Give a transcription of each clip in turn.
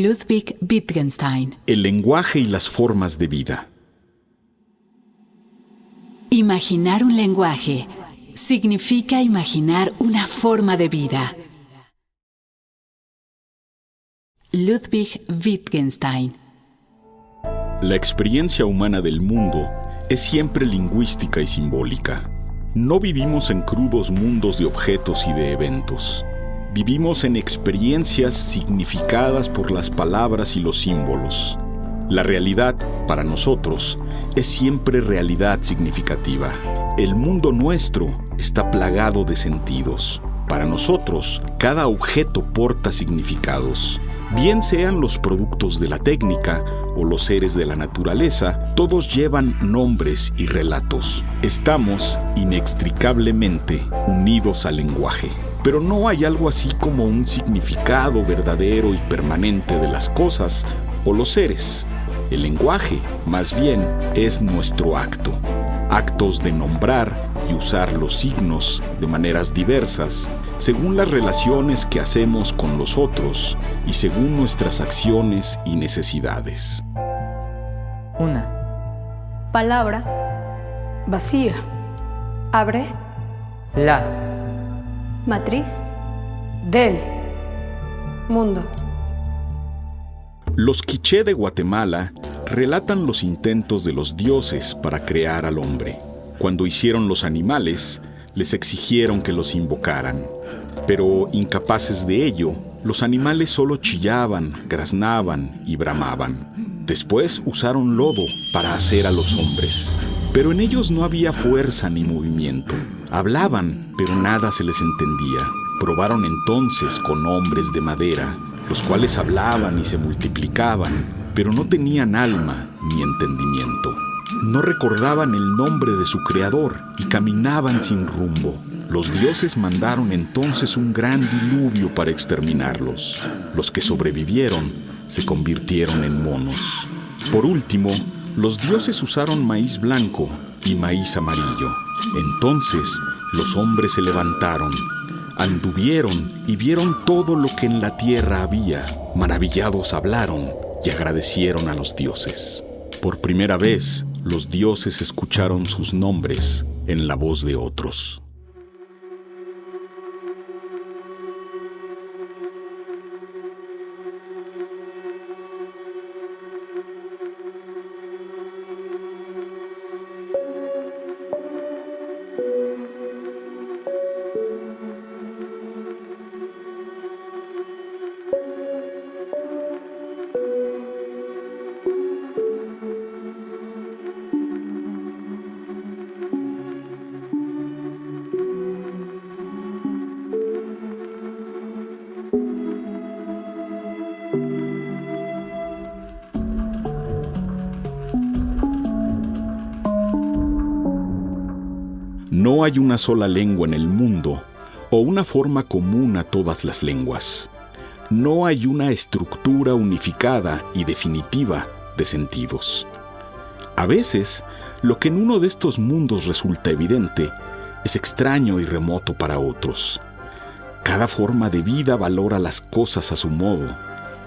Ludwig Wittgenstein. El lenguaje y las formas de vida. Imaginar un lenguaje significa imaginar una forma de vida. Ludwig Wittgenstein. La experiencia humana del mundo es siempre lingüística y simbólica. No vivimos en crudos mundos de objetos y de eventos. Vivimos en experiencias significadas por las palabras y los símbolos. La realidad, para nosotros, es siempre realidad significativa. El mundo nuestro está plagado de sentidos. Para nosotros, cada objeto porta significados. Bien sean los productos de la técnica o los seres de la naturaleza, todos llevan nombres y relatos. Estamos inextricablemente unidos al lenguaje. Pero no hay algo así como un significado verdadero y permanente de las cosas o los seres. El lenguaje, más bien, es nuestro acto. Actos de nombrar y usar los signos de maneras diversas, según las relaciones que hacemos con los otros y según nuestras acciones y necesidades. Una. Palabra. Vacía. Abre. La. Matriz. Del. Mundo. Los quiché de Guatemala relatan los intentos de los dioses para crear al hombre. Cuando hicieron los animales, les exigieron que los invocaran. Pero incapaces de ello, los animales solo chillaban, graznaban y bramaban. Después usaron lodo para hacer a los hombres. Pero en ellos no había fuerza ni movimiento. Hablaban, pero nada se les entendía. Probaron entonces con hombres de madera, los cuales hablaban y se multiplicaban, pero no tenían alma ni entendimiento. No recordaban el nombre de su creador y caminaban sin rumbo. Los dioses mandaron entonces un gran diluvio para exterminarlos. Los que sobrevivieron se convirtieron en monos. Por último, los dioses usaron maíz blanco y maíz amarillo. Entonces los hombres se levantaron, anduvieron y vieron todo lo que en la tierra había. Maravillados hablaron y agradecieron a los dioses. Por primera vez, los dioses escucharon sus nombres en la voz de otros. No hay una sola lengua en el mundo o una forma común a todas las lenguas. No hay una estructura unificada y definitiva de sentidos. A veces, lo que en uno de estos mundos resulta evidente es extraño y remoto para otros. Cada forma de vida valora las cosas a su modo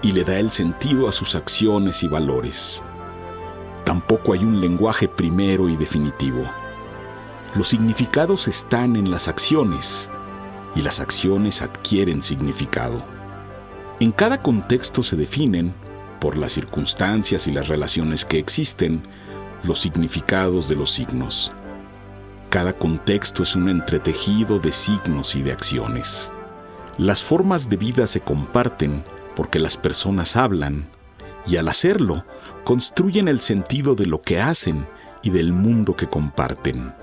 y le da el sentido a sus acciones y valores. Tampoco hay un lenguaje primero y definitivo. Los significados están en las acciones, y las acciones adquieren significado. En cada contexto se definen, por las circunstancias y las relaciones que existen, los significados de los signos. Cada contexto es un entretejido de signos y de acciones. Las formas de vida se comparten porque las personas hablan, y al hacerlo, construyen el sentido de lo que hacen y del mundo que comparten.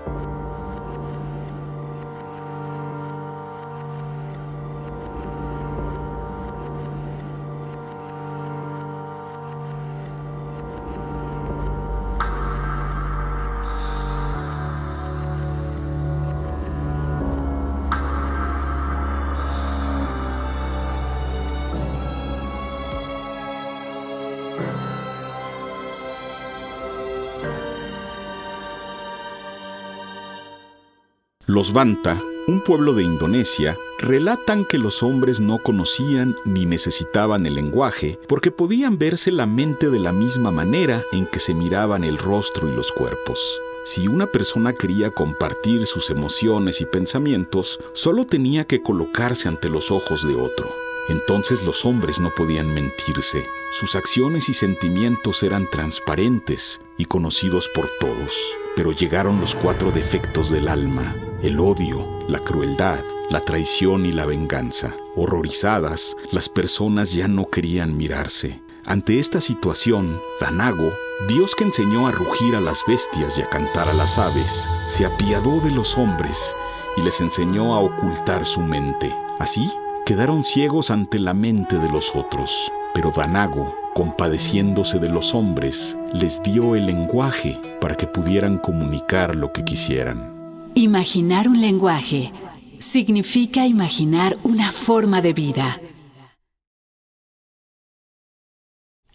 Los Banta un pueblo de Indonesia, relatan que los hombres no conocían ni necesitaban el lenguaje porque podían verse la mente de la misma manera en que se miraban el rostro y los cuerpos. Si una persona quería compartir sus emociones y pensamientos, solo tenía que colocarse ante los ojos de otro. Entonces los hombres no podían mentirse. Sus acciones y sentimientos eran transparentes y conocidos por todos. Pero llegaron los 4 defectos del alma: el odio, la crueldad, la traición y la venganza. Horrorizadas, las personas ya no querían mirarse. Ante esta situación, Danago, Dios que enseñó a rugir a las bestias y a cantar a las aves, se apiadó de los hombres y les enseñó a ocultar su mente. Así, quedaron ciegos ante la mente de los otros. Pero Danago, compadeciéndose de los hombres, les dio el lenguaje para que pudieran comunicar lo que quisieran. Imaginar un lenguaje significa imaginar una forma de vida.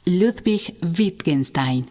Ludwig Wittgenstein.